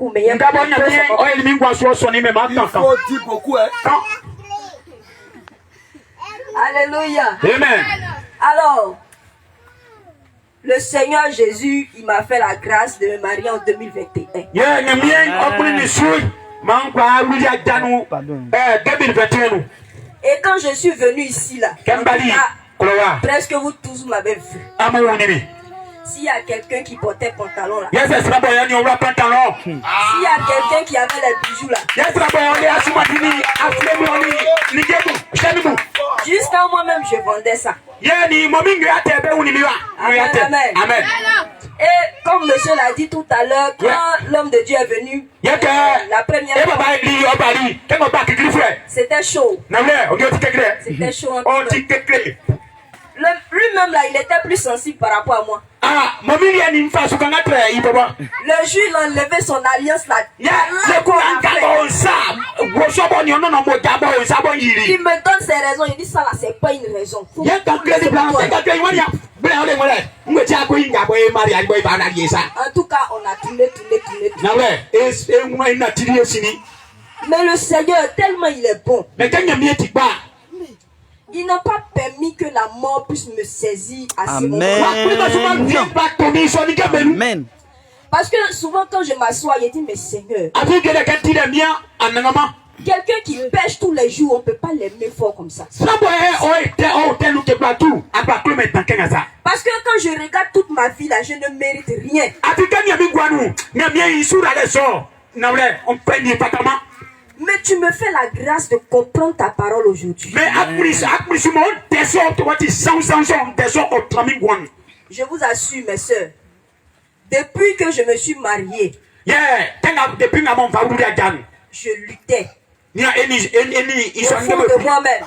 beaucoup, mais il y a il faut dire beaucoup, hein. Alléluia. Amen. Alors, le Seigneur Jésus, il m'a fait la grâce de me marier en 2021. Et quand je suis venu ici, là, presque vous tous m'avez vu. S'il y a quelqu'un qui portait pantalon là, s'il y a quelqu'un qui avait les bijoux là, jusqu'à moi-même je vendais ça. Amen. Amen. Et comme monsieur l'a dit tout à l'heure, quand l'homme de Dieu est venu, la première fois, c'était chaud. C'était chaud un peu. Lui-même là, il était plus sensible par rapport à moi. Le jour il a enlevé son alliance là. Il me donne ses raisons. Il dit ça là, c'est pas une raison. En tout cas, on a tourné. Mais le Seigneur, tellement il est bon, il n'a pas permis que la mort puisse me saisir à ce moment-là. Amen. Parce que souvent quand je m'assois, il dit, mais Seigneur, quelqu'un qui pêche tous les jours, on ne peut pas l'aimer fort comme ça. Parce que quand je regarde toute ma vie là, je ne mérite rien. Mais tu me fais la grâce de comprendre ta parole aujourd'hui. Je vous assure, mes soeurs, depuis que je me suis mariée, je luttais au fond de moi-même.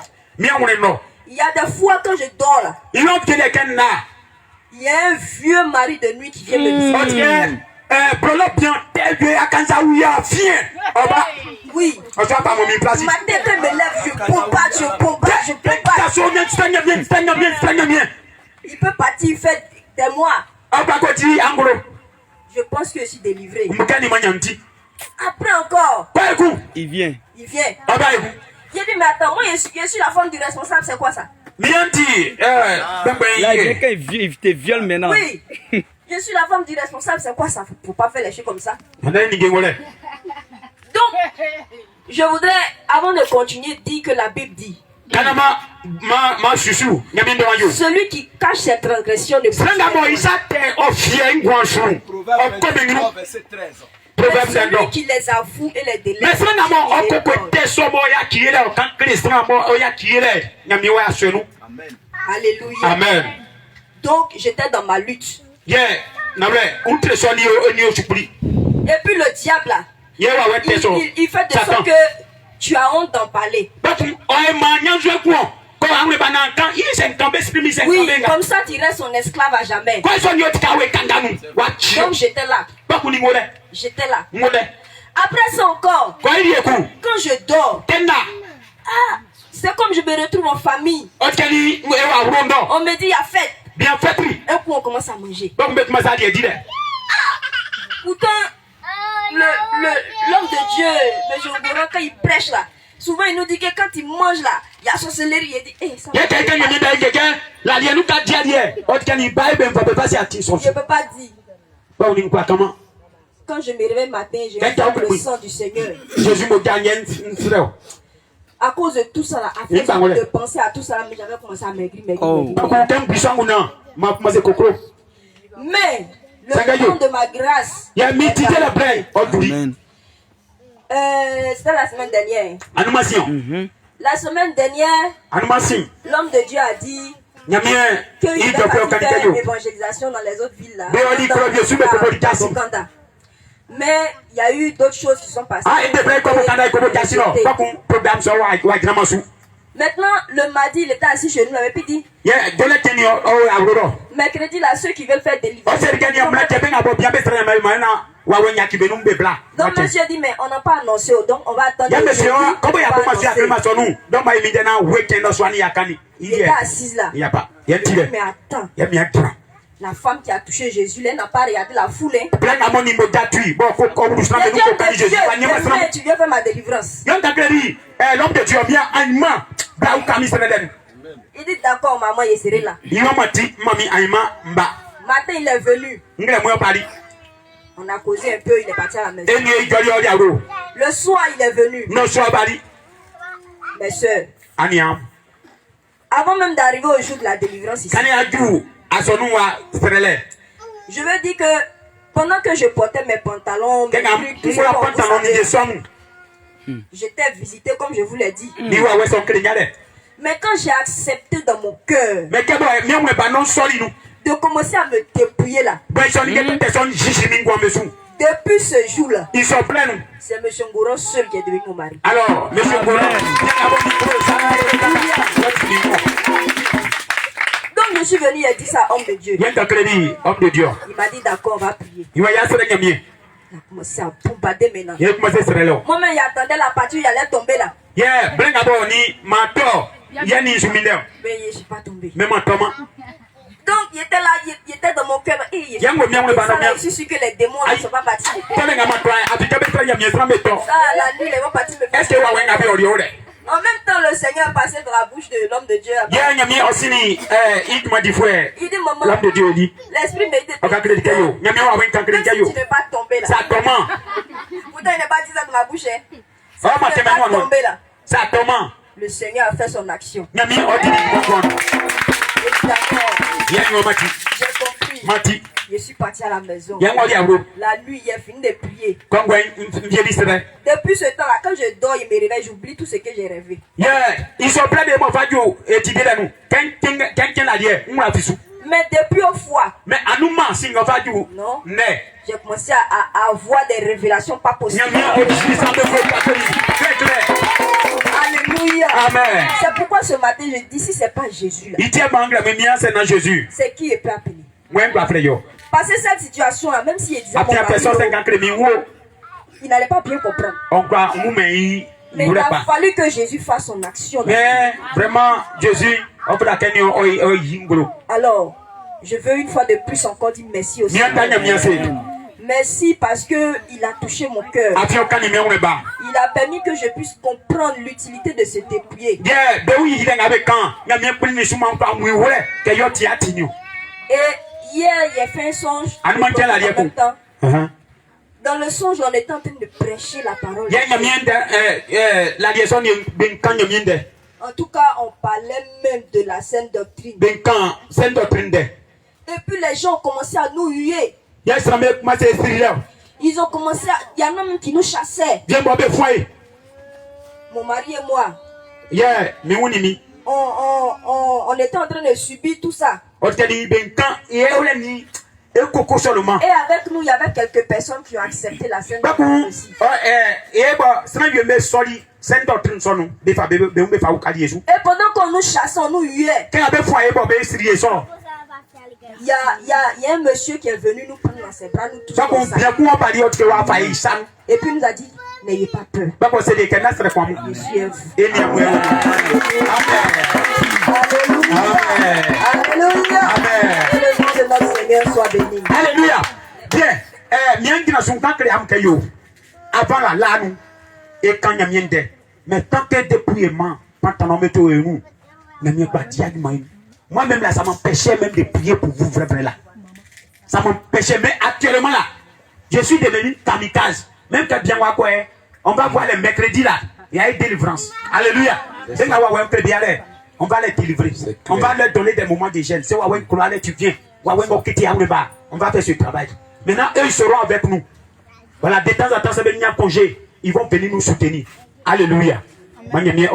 Il y a des fois quand je dors là, il y a un vieux mari de nuit qui vient me visiter. Oui. Ma tête me lève, je bombarde. Il peut partir, il fait des mois. Je pense que je suis délivré. Après encore, il vient. J'ai dit, mais attends, moi je suis la femme du responsable, c'est quoi ça? Là, quelqu'un il te viole maintenant. Oui. Je suis la femme du responsable, c'est quoi ça? Faut pas faire les choses comme ça. Donc, je voudrais, avant de continuer, dire que la Bible dit celui qui cache ses transgressions ne peut pas. Celui qui les avoue et les délève. Alléluia. Amen. Donc, j'étais dans ma lutte. Et puis le diable là, il fait de sorte que tu as honte d'en parler. Oui, comme ça tu restes son esclave à jamais. Donc j'étais là. Après ça encore, quand je dors, c'est comme je me retrouve en famille. On me dit il y a fête. Un coup on commence à manger. Pourtant, l'homme de Dieu, le Jogoran, quand il prêche là, souvent il nous dit que quand il mange là, il y a sorcellerie. Il dit, ça va. Je ne peux pas dire. Quand je me réveille matin, je regarde le sang du Seigneur. À cause de tout ça là, à force de penser à tout ça là, j'avais commencé à maigrir. Mais le temps de ma grâce, c'était la semaine dernière. La semaine dernière, l'homme de Dieu a dit qu'il va faire une évangélisation dans les autres villes là. Mais il y a eu d'autres choses qui sont passées. Maintenant, le mardi, il était assis chez nous, il avait dit mercredi, là, ceux qui veulent faire des livres. Donc, monsieur dit, mais on n'a pas annoncé, donc on va attendre. Il était assis là. Mais attends. La femme qui a touché Jésus, elle n'a pas regardé la foule. Hein. Tu viens faire ma délivrance. L'homme de Dieu vient à une main. Il dit d'accord, maman, il serait là. Matin, il est venu. On a causé un peu, il est parti à la maison. Le soir, il est venu. Mes soeurs, avant même d'arriver au jour de la délivrance ici, je veux dire que pendant que je portais mes pantalons, mes trucs, tout ça, j'étais visité comme je vous l'ai dit. Mais quand j'ai accepté dans mon cœur de commencer à me dépouiller là, depuis ce jour-là, c'est M. Ngoro seul qui est devenu mon mari. Alors, M. Ngoro, donc je suis venu et dit ça à homme de Dieu. Il m'a dit d'accord, on va prier. Il a commencé à bombarder maintenant. Moi-même, j'attendais la partie où il allait tomber là. Mais je ne suis pas tombé. Donc il était là, il était dans mon cœur. Je suis sûr que les démons ne sont pas partis. Ça, la nuit, ils vont partir me faire. En même temps, le Seigneur passait dans la bouche de l'homme de Dieu. Il dit, maman, l'esprit me dit, même si tu n'es pas tombé là. Pourtant, il n'est pas dit ça dans ma bouche. Ça ne pas tombé là. Le Seigneur a fait son action. J'ai compris. Je suis parti à la maison. La nuit, il a fini de prier. Depuis ce temps-là, quand je dors, il me réveille, j'oublie tout ce que j'ai rêvé. Mais depuis au foie, non, j'ai commencé à avoir des révélations pas possibles. Alléluia. Amen. C'est pourquoi ce matin je dis si c'est pas Jésus là, c'est qui est peut appeler. Parce que cette situation là, même s'il disait il n'allait pas bien comprendre. Mais il a fallu que Jésus fasse son action. Mais vraiment Jésus. Alors, je veux une fois de plus encore dire merci aussi. Merci parce que il a touché mon cœur. Il a permis que je puisse comprendre l'utilité de se dépouiller. Et hier, il a fait un songe. En même temps. Dans le songe, on était en train de prêcher la parole. En tout cas, on parlait même de la sainte doctrine. Et puis les gens ont commencé à nous huer. Ils ont commencé à... Il y en a même qui nous chassaient. Mon mari et moi. On était en train de subir tout ça. Et avec nous, il y avait quelques personnes qui ont accepté la sainte doctrine aussi. Et pendant qu'on nous chassait, on nous huait. Il y a un monsieur qui est venu nous prendre dans ses bras, nous tous comme ça. Et puis il nous a dit, n'ayez pas peur. Je suis à vous. Alléluia. Alléluia. Que le nom de notre Seigneur soit béni. Alléluia. Bien. Avant la lame, et quand il y a mais tant que dépouillement, pantalon météo et nous, moi-même là, ça m'empêchait même de prier pour vous, vrai là. Ça m'empêchait, mais actuellement là, je suis devenu kamikaze. Même que bien on va voir les mercredis là, il y a une délivrance. Alléluia. On va les délivrer. On va leur donner des moments de gêne. C'est tu viens. On va faire ce travail. Maintenant, eux, ils seront avec nous. Voilà, de temps en temps, ça va venir congé. Ils vont venir nous soutenir. Alléluia. Amen.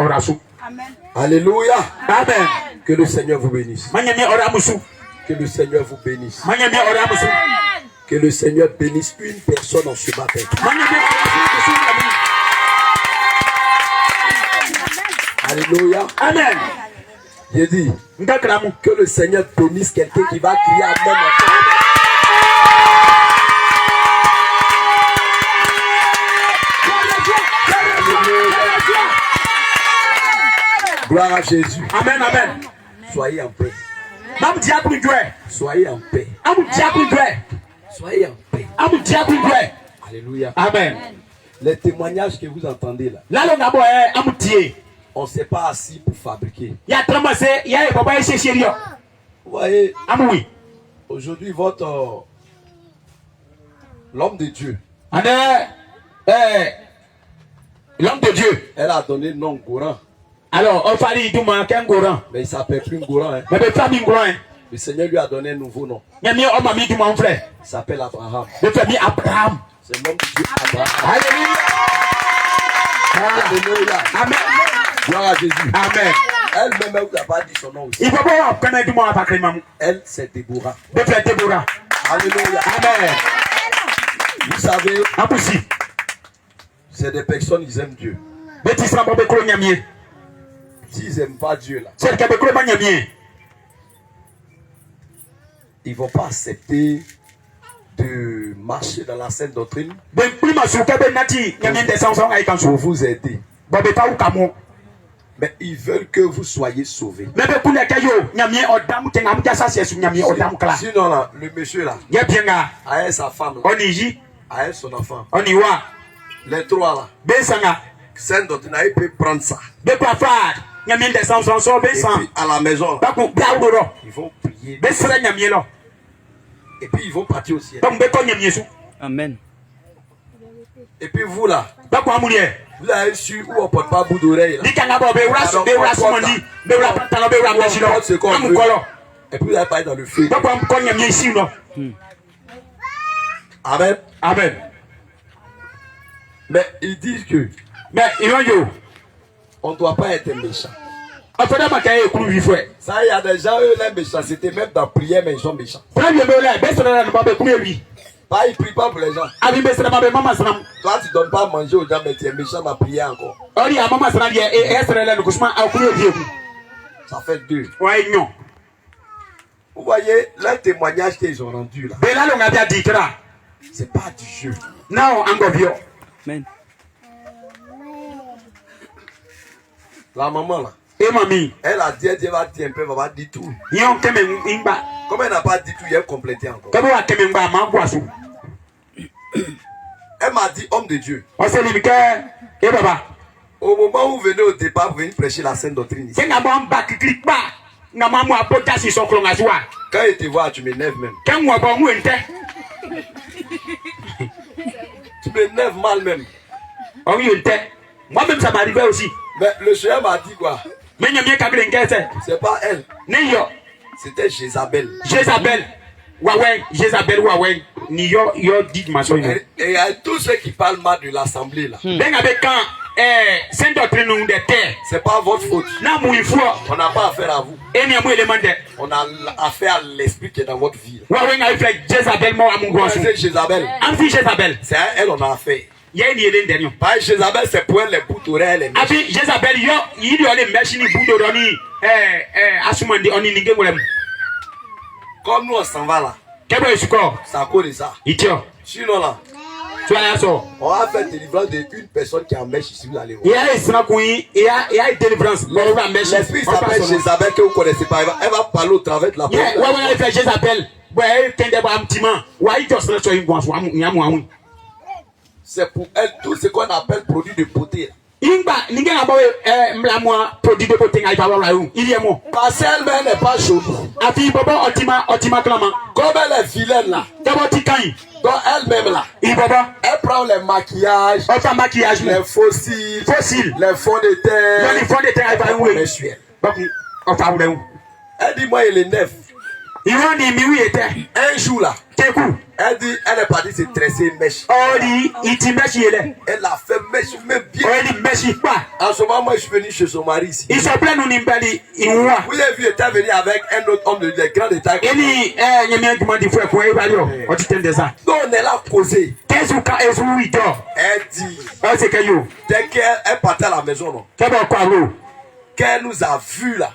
Alléluia. Amen. Que le Seigneur vous bénisse. Que le Seigneur vous bénisse. Que le Seigneur bénisse une personne en ce matin. Alléluia. Amen. J'ai dit que le Seigneur bénisse quelqu'un qui va crier Amen. Gloire à Jésus. Amen, amen. Soyez en paix. Soyez en paix. Soyez en paix. Alléluia. Amen. Les témoignages que vous entendez là, on ne s'est pas assis pour fabriquer. Vous voyez, aujourd'hui, votre l'homme de Dieu, l'homme de Dieu, elle a donné le nom Goran. Alors, on fallait du moins qu'un Goran. Mais il s'appelle plus Goran. Hein. Mais le Seigneur lui a donné un nouveau nom. Il s'appelle Abraham. Abraham. C'est le nom de Dieu Abraham. Alléluia. Alléluia. Amen. Gloire à Jésus. Amen. Elle-même, elle vous a pas dit son nom aussi. Elle, c'est Déborah. Alléluia. Amen. Vous savez, c'est des personnes, ils aiment Dieu. S'ils n'aiment pas Dieu, là, ils ne vont pas accepter de marcher dans la sainte doctrine pour vous aider. Mais ils veulent que vous soyez sauvés. Sinon, là, le monsieur là, a sa femme, a son enfant. Les trois là, sainte doctrine, il peut prendre ça. Et puis à la maison, ils vont prier. Et puis ils vont partir au ciel. Amen. Et puis vous là, vous avez su où on ne porte pas bout d'oreille. Et puis vous allez parler dans le feu. Amen. Amen. Mais ils disent que on ne doit pas être méchant. Ça, il y a des gens, eux, les méchants, c'était même dans la prière, mais ils sont méchants. Pas, ils ne prient pas pour les gens. Toi, tu ne donnes pas à manger aux gens, mais tu es méchant dans la prière encore. Ça fait deux. Vous voyez, le témoignage qu'ils ont rendu là, c'est pas du jeu. Non, Amen. La maman là, elle a dit, elle va dire un peu, elle va dire tout. Comme elle n'a pas dit tout, elle a complété encore. Elle m'a dit, homme de Dieu, au moment où vous venez au départ, vous venez prêcher la sainte doctrine ici. Quand il te voit, tu m'énerves même. Tu m'énerves mal même. Moi-même, ça m'arrivait aussi. Mais le Seigneur m'a dit quoi? C'est pas elle. C'était Jézabel. Et tous ceux qui parlent mal de l'assemblée là. C'est pas votre faute. On n'a pas affaire à vous. On a affaire à l'esprit qui est dans votre vie. C'est Jézabel. C'est à elle on a affaire. Pas Jézabel, c'est pour elle les bouts d'oreilles. Comme nous on s'en va là. C'est à cause de ça. Sinon là, on va faire délivrance d'une personne qui est en mèche ici, vous allez voir. L'esprit s'appelle Jézabel que vous ne connaissez pas. Elle va parler au travers de la porte. C'est pour elle tout ce qu'on appelle produit de beauté. Parce qu'elle-même n'est pas jolie. Comme elle est vilaine là. Donc elle-même là. Elle prend les maquillages, les fossiles, les fonds de terre. Elle dit moi il est neuf. Un jour là. Elle dit, elle est partie se tresser une mèche. Elle a fait mèche, mais bien. En ce moment, moi, je suis venu chez son mari ici. Vous avez vu, il était venu avec un autre homme de grand détail. Donc, on est là causé. Elle dit, dès qu'elle partait à la maison, non? Qu'elle nous a vus là.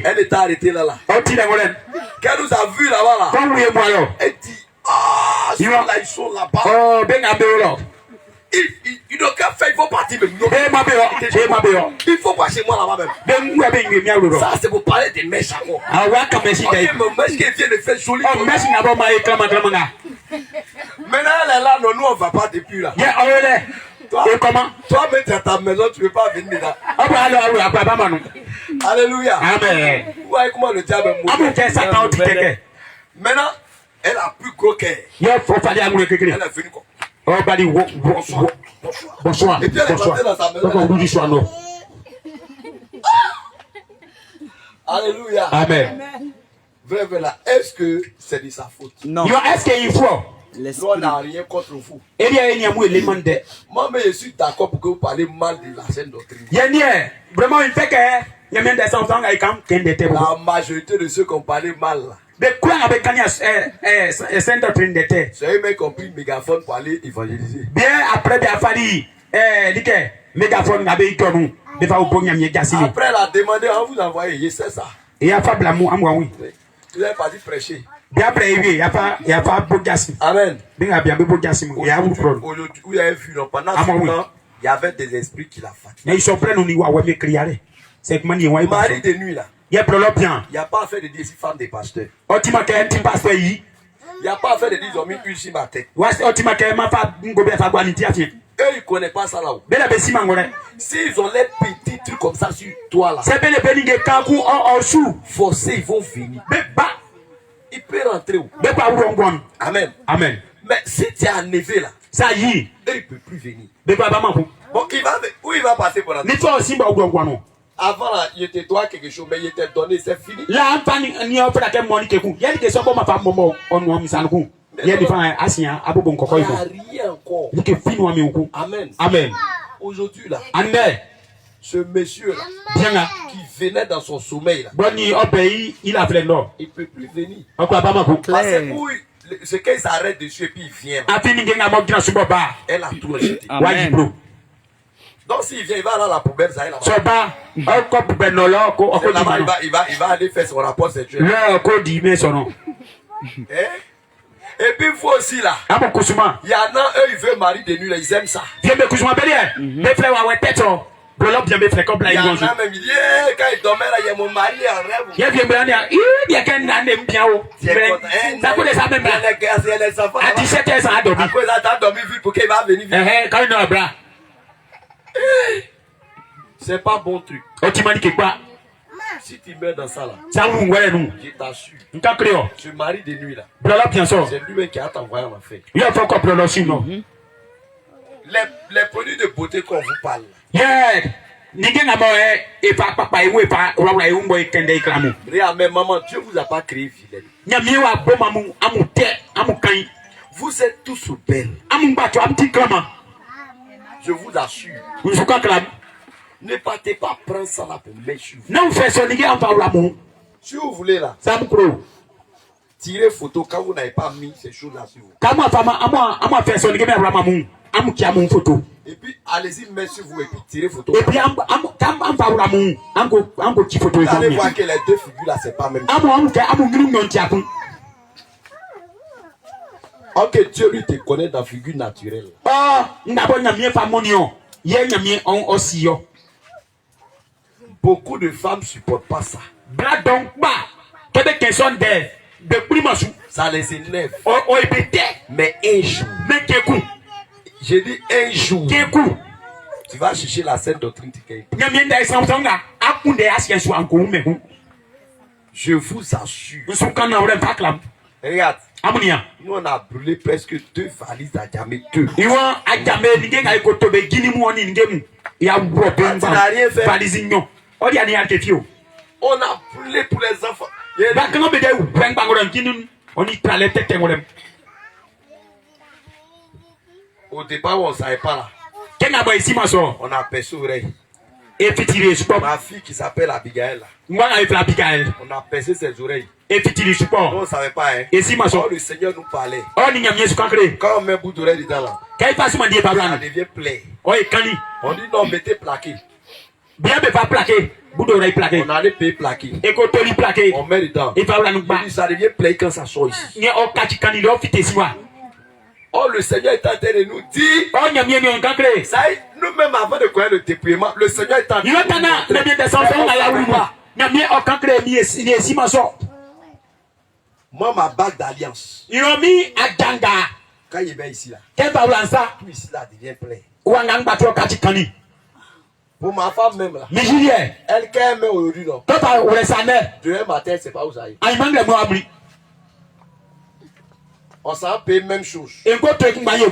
Elle était arrêtée là. Qu'elle nous a vus là-bas là. Elle dit, ah, ils sont là-bas. Ils n'ont qu'à faire, il faut partir même. Il faut pas chez moi là-bas même. Ça, c'est pour parler des mèches encore. Ok, mais mèche qui vient de faire joli. Maintenant, elle est là, non, nous on va pas depuis là. Toi, comment? Toi, même à ta maison, tu ne veux pas venir là. Alléluia. Amen. Vous voyez comment le diable est. Maintenant, elle a plus gros cœur. Elle a fini quoi? Bonsoir. Et puis elle est rentrée dans sa maison. Alléluia. Amen. Vrai, là, est-ce que c'est de sa faute? Non. Est-ce qu'il faut? Nous, on n'a rien contre vous. Moi, mais je suis d'accord pour que vous parlez mal de la sainte doctrine. Vraiment, il fait que la majorité de ceux qui ont parlé mal là. C'est eux même qui ont pris le mégaphone pour aller évangéliser. Bien après, il a fallu mégaphone. Après, elle a demandé à vous envoyer, c'est ça. Et il a fait l'amour à moi, oui. Tu n'avais pas dit prêcher. Bien après, il y a pas beau gassi. Amen. Bien bien beau gassi. Il y a un problème. Aujourd'hui, vous avez vu, pendant ce temps, il y avait des esprits qui la fatiguent. Mais ils sont prêts, nous, à me crier. C'est que mani, mari de nuit là. Il y a problème bien. Il n'y a pas à faire de dire si femme des pasteurs. Il n'y a pas à faire de dire ils ont mis une sur ma tête. Eux, ils ne connaissent pas ça là-haut. S'ils ont les petits trucs comme ça sur toi là, forcés, ils vont venir. Il peut rentrer où? Amen. Amen. Mais si tu es enlevé là, ça y est, il ne peut plus venir. Bon, où il va passer pour rentrer? Avant là, il te doit quelque chose, mais il t'a donné, c'est fini. Là, il y a une question comme ma femme, il y a rien encore. Amen. Amen. Aujourd'hui là, Amen. ce monsieur là, qui venait dans son sommeil là, il a fait l'or. Il ne peut plus venir. Parce que c'est qu'il s'arrête dessus et puis il vient. Elle a tout rejeté. Amen. Donc s'il vient, il va aller à la poubelle, ça est là-bas. Il va aller faire son rapport sexuel. Et puis vous aussi là. Il y en a, eux, ils veulent marier de nuit, là, ils aiment ça. Il y en a même, il dit, quand il dormait là, il y a mon mari en rêve. Il y a à 17 heures, ça a dormi. À cause de ça, dormi vite pour qu'il va venir vite. C'est pas bon truc. Si tu meurs dans ça là, je t'assure. Ce mari de nuit là, c'est lui-même qui a t'envoyé en fait. Les produits de beauté qu'on vous parle. Mais maman, Dieu vous a pas créé vilaine. Vous êtes tous belles. Je vous assure. Ne partez pas prendre ça là pour mettre sur vous. Si vous voulez là, tirez photo quand vous n'avez pas mis ces choses là sur vous. Et puis allez-y mettre sur vous et puis tirez photo. Vous allez voir que les deux figures là c'est pas même. Ok, Dieu lui te connaît dans la figure naturelle. Beaucoup de femmes ne supportent pas ça. Ça les énerve. Mais un jour, j'ai dit un jour, tu vas chercher la sainte doctrine. Je vous assure. Regarde, nous on a brûlé presque 2 valises à Djamé. 2. Tu n'as rien fait. On a brûlé pour les enfants. Au départ, on ne savait pas là. On a percé l'oreille. Ma fille qui s'appelle Abigail. On a percé ses oreilles. On ne savait pas. Hein. Oh, le Seigneur nous parlait. Quand on met un bout d'oreille dedans là, ça devient plein. On dit non, mettez plaqué. On allait payer plaqué. On met dedans. Ça devient plein quand ça sort ici. Oh, le Seigneur est en train de nous dire. Ça, nous-mêmes avant de connaître le dépouillement, le Seigneur est en train de nous dire. Moi, ma bague d'alliance. Quand il est ici là. Tout ici là devient plein. Pour ma femme même là. Elle qui aime aujourd'hui non. Demain matin, c'est pas où ça y est. On s'en paye même chose.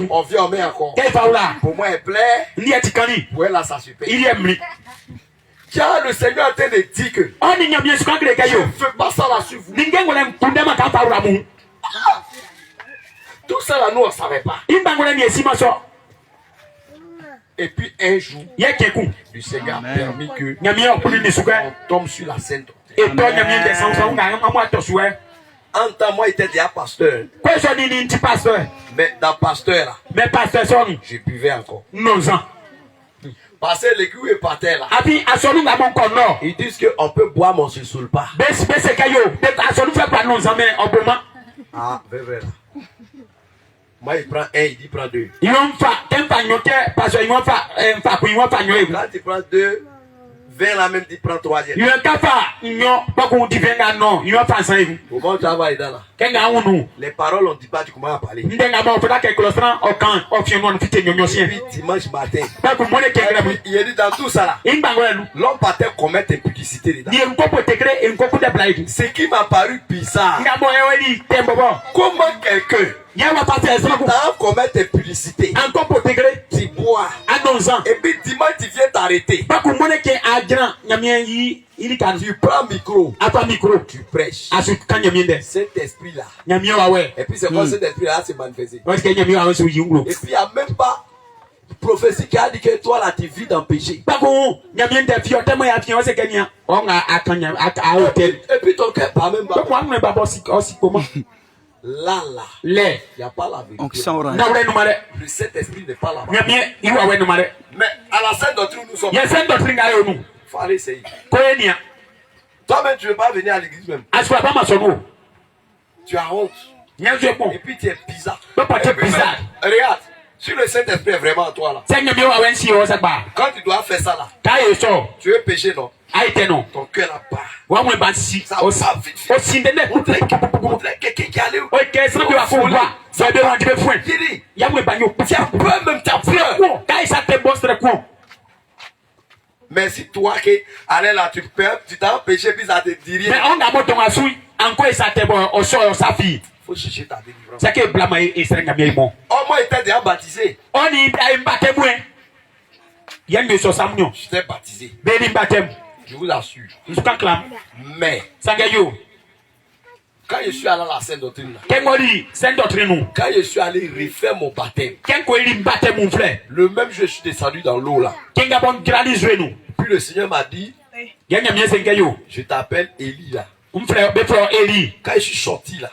On vient, on met encore. Pour moi, elle plaît. Pour elle, là, ça se paye. Tiens, le Seigneur est en train de dire que je ne fais pas ça là sur vous. Tout ça là, nous, on ne savait pas. Et puis un jour, le Seigneur a permis que on tombe sur la sainte doctrine. En temps, moi, j'étais déjà pasteur. Mais dans pasteur là, je buvais encore. Parce que l'église est par terre là. Ils disent qu'on peut boire, mais on ne se saoule pas. Ah, vrai là. Moi, il prend un, il dit prend deux. Quand tu prends deux, 20 là même, tu prends troisième. Comment tu vas là? Les paroles, on ne dit pas, tu commences à parler. Et puis dimanche matin, il a dit dans tout ça là, l'homme partait commettre impudicité dedans. Ce qui m'a paru bizarre. Comment quelqu'un t'as commettre impudicité, tu bois, et puis dimanche tu viens t'arrêter. Tu prends micro, tu prêches. Cet esprit là. Et puis c'est quoi cet esprit là s'est manifesté. Et puis il n'y a même pas de prophétie qui a dit que toi là tu vis dans le péché. Et puis ton cœur pas même pas. Là, il n'y a pas la vérité. Le Saint-Esprit n'est pas là-bas. Mais à la Sainte Doctrine, nous sommes. Il faut aller essayer. Toi-même, tu ne veux pas venir à l'église même. Tu as honte. Et puis tu es bizarre. Regarde, si le Saint-Esprit est vraiment en toi là, quand tu dois faire ça là, tu veux pécher non? Ton cœur là part. Ça va vite. On dirait quelqu'un qui allait. Tu as peur même, tu as peur. Mais si toi qui allais là, tu t'as empêché, puis ça te dit rien. Faut chercher ta délivrance. Oh, moi, j'étais déjà baptisé. J'étais baptisé. Je vous assure. Mais quand je suis allé à la Sainte Doctrine, quand je suis allé refaire mon baptême, le même jour je suis descendu dans l'eau là. Puis le Seigneur m'a dit, je t'appelle Élie là. Quand je suis sorti là,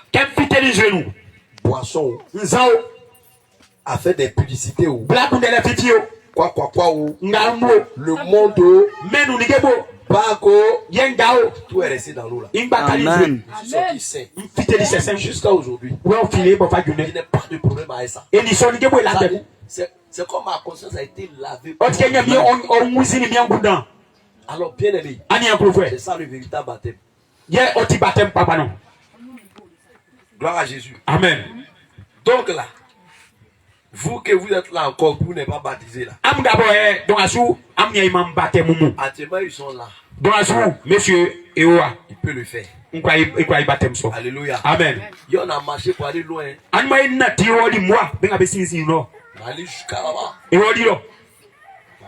boisson a fait des publicités. Quoi, le monde, tout est resté dans l'eau là. Amen. Je suis sorti saint jusqu'à aujourd'hui. Je n'ai pas de problème avec ça. C'est comme ma conscience a été lavée. Alors bien aimé, c'est ça le véritable baptême. Gloire à Jésus. Amen. Donc là, vous que vous êtes là encore, vous n'êtes pas baptisé là. Actuellement, ils sont là. Monsieur Ewa, il peut le faire. Alléluia. Amen. Il y en a marché pour aller loin. Aller jusqu'à là-bas.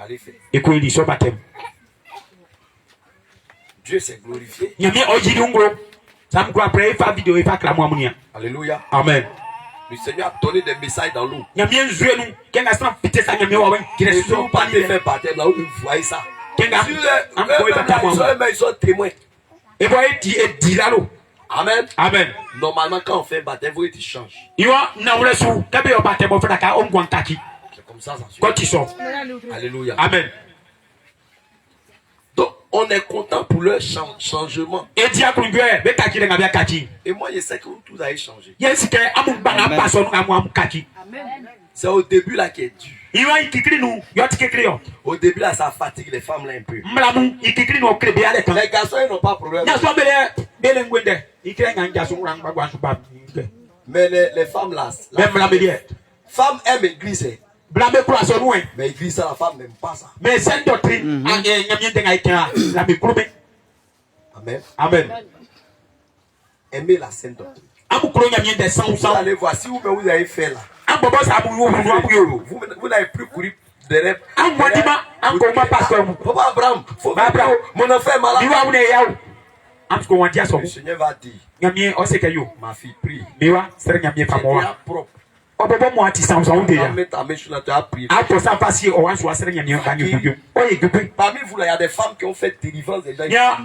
Allez faire. Dieu s'est glorifié. Alléluia. Amen. Le Seigneur a donné des messages dans l'eau. Ils ne sont pas fait baptême là où vous voyez ça. Ils sont témoins. Amen. Amen. Normalement, quand on fait baptême, vous tu changes. C'est comme ça, ça quand tu sors. Alléluia. Amen. Donc, on est content pour leur changement. Et moi, je sais que vous tous avez changé. C'est au début là qui est dur. Au début là, ça fatigue les femmes là un peu. Les garçons, ils n'ont pas de problème. Mais les femmes là, femmes aiment l'église. Mais l'église, la femme n'aime pas ça. Mais cette doctrine, Amen. Amen. Aimez la sainte doctrine. Vous allez voir, si vous avez fait là, vous n'avez plus couru derrière. Papa Abraham, mon enfant est malade. Le Seigneur va dire, ma fille prie. C'est propre. Parmi vous, il y a des femmes qui ont fait délivrance déjà. Il y a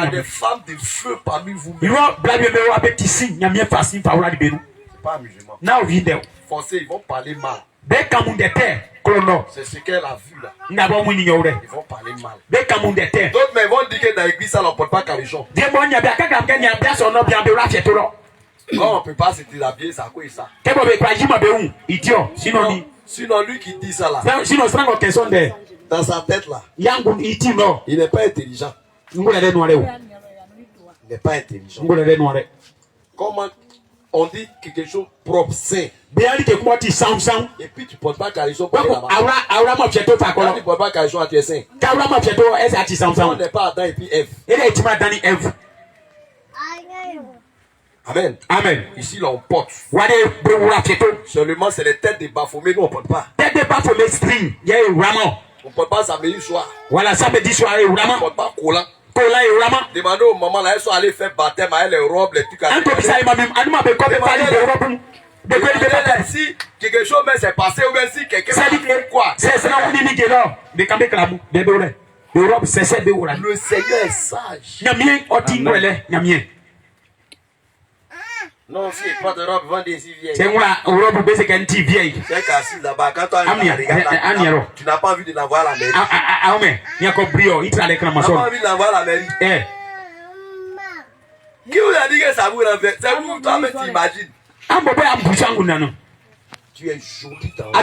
des femmes de feu parmi vous. C'est pas amusement. Forcément, ils vont parler mal. C'est ce qu'elle a vu là. Ils vont parler mal. D'autres mais vont dire que dans l'église, ça ne porte pas caleçon. Quand on ne peut pas se déshabiller, ça quoi ça? Sinon, lui qui dit ça là, dans sa tête là, il n'est pas intelligent. Il n'est pas intelligent. Comment on dit quelque chose propre, sain. Et puis tu ne portes pas caleçon pour aller là-bas. Quand tu ne portes pas caleçon, tu es sain. On n'est pas Adam et puis Ève. Amen. Amen. Ici, là, on porte. Seulement, c'est les têtes des Baphomet, nous, on ne porte pas. On ne porte pas samedi soir. Voilà, samedi soir, on ne porte pas collant. Demandez aux mamans, là, elles sont allées faire baptême, elles les robes, les trucs. Si quelque chose s'est passé, ou bien si quelqu'un a fait quoi? Le Seigneur est sage. Non, si il porte robe, vend des vieilles. C'est moi, robe, c'est qu'un petit vieille. C'est qu'assis là-bas, quand tu n'as pas envie de l'envoyer à la mairie. Ah, mais il y a compris, il travaille avec la maçon. Tu n'as pas envie de l'envoyer à la mairie. Qui vous a dit que ça vous renverse? C'est vous, toi, mais tu imagines. Tu es joli dans la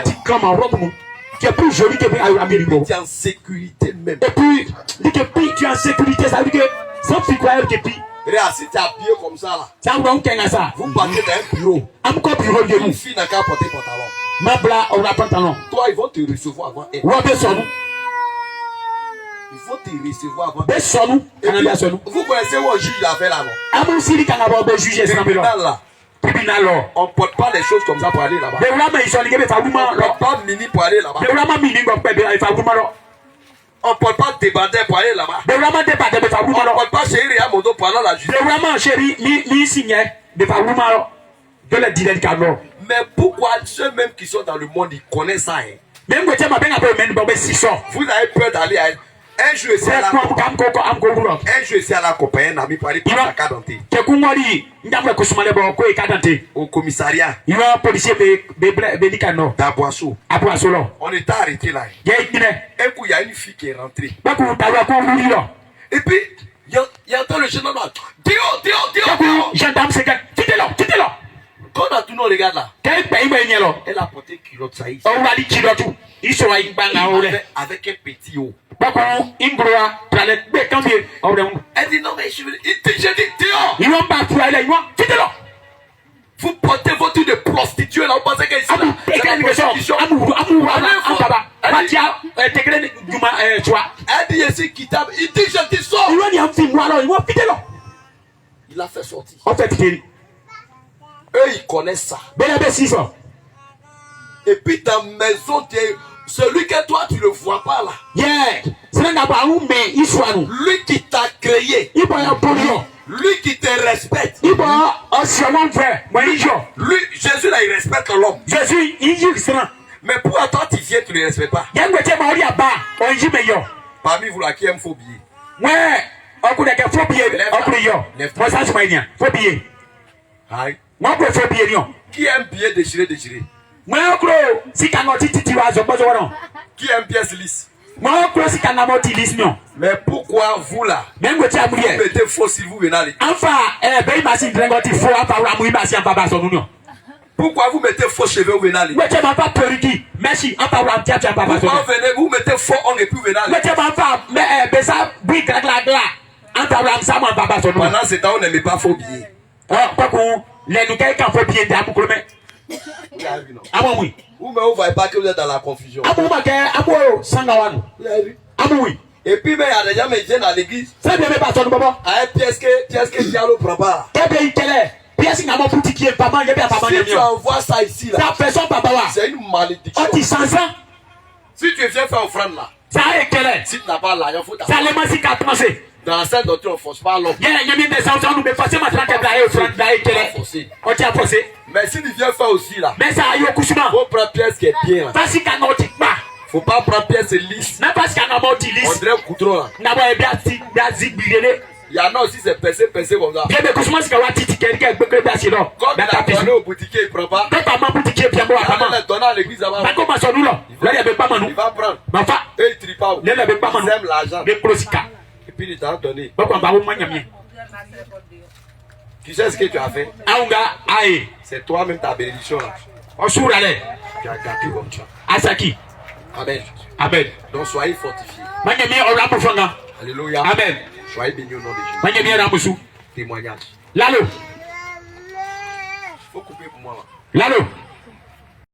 robe. Tu es plus joli que tu es en sécurité même. Et puis, tu es en sécurité, ça veut dire que sans tu crois que tu si tu es habillé comme ça là, vous partez dans un bureau. Une fille n'a qu'à porter pantalon. Toi, ils vont te recevoir avant elle. Il faut te recevoir avant elle. Vous connaissez où on juge l'affaire là, non? Tribunal là. On ne porte pas les choses comme ça pour aller là-bas. On ne porte pas mini pour aller là-bas. On ne porte pas de débardeur pour aller là-bas. On ne porte pas chéri à moto pour aller à la justice. Mais pourquoi ceux mêmes qui sont dans le monde, ils connaissent ça? Vous avez peur d'aller à un jeu, c'est à la compagnie, un ami pour aller prendre sa carte d'identité. Au commissariat. D'Aboissou. On est arrêté là. Un coup, il y a une fille qui est rentrée. Et puis, il y a le jeune homme. Théo. Gendarme, c'est que. Quittez-le. Quand on a tout le monde regarde là. Elle a porté culotte saïs. Avec un petit haut. Elle dit non mais je dis Théo. Vous portez votre de prostituée là, vous pensez que c'est la prostitution. Elle dit ici quittable, il dit je te sors. Il a fait sortir. Eux ils connaissent ça. Et puis ta maison, celui que toi tu ne le vois pas là. Lui qui t'a créé. Lui qui te respecte. Lui, Jésus là, il respecte l'homme. Mais pourquoi toi tu viens, tu ne le respectes pas? Parmi vous là, qui aime faux billets? Qui aime billet déchiré? Qui aime pièce lisse? Mais pourquoi vous là? Vous mettez faux si vous venez à l'église. Pourquoi vous mettez faux cheveux au venez à l'église? Pourquoi vous mettez faux ongles et puis vous venez à l'église? Pendant ce temps, on n'aimait pas faux billets. Vous ne voyez pas que vous êtes dans la confusion. Et puis, mais il y a des gens qui viennent à l'église. Pièce que Diallo prend pas. Si tu envoies ça ici, là, c'est une malédiction. Si tu viens faire offrande là, si tu n'as pas l'argent, il faut t'avoir. Dans cette doctrine, on ne force pas l'homme. Mais si tu viens faire aussi là, il faut prendre pièce qui est bien là. Faut pas prendre pièce lisse. On dirait un coudron là. Il y en a aussi, c'est percé comme ça. Comme il a donné au boutiquier, il ne prend pas. Il a donné à l'église là-bas. Il va prendre. Et il ne trie pas. Il aime l'argent. Et puis il t'a donné. Tu sais ce que tu as fait? C'est toi-même ta bénédiction là. Tu as gâté comme ça. Amen. Amen. Donc soyez fortifiés. Alléluia. Amen. Soyez bénis au nom de Jésus. Témoignage. Lalo. Faut couper pour moi. Lalo.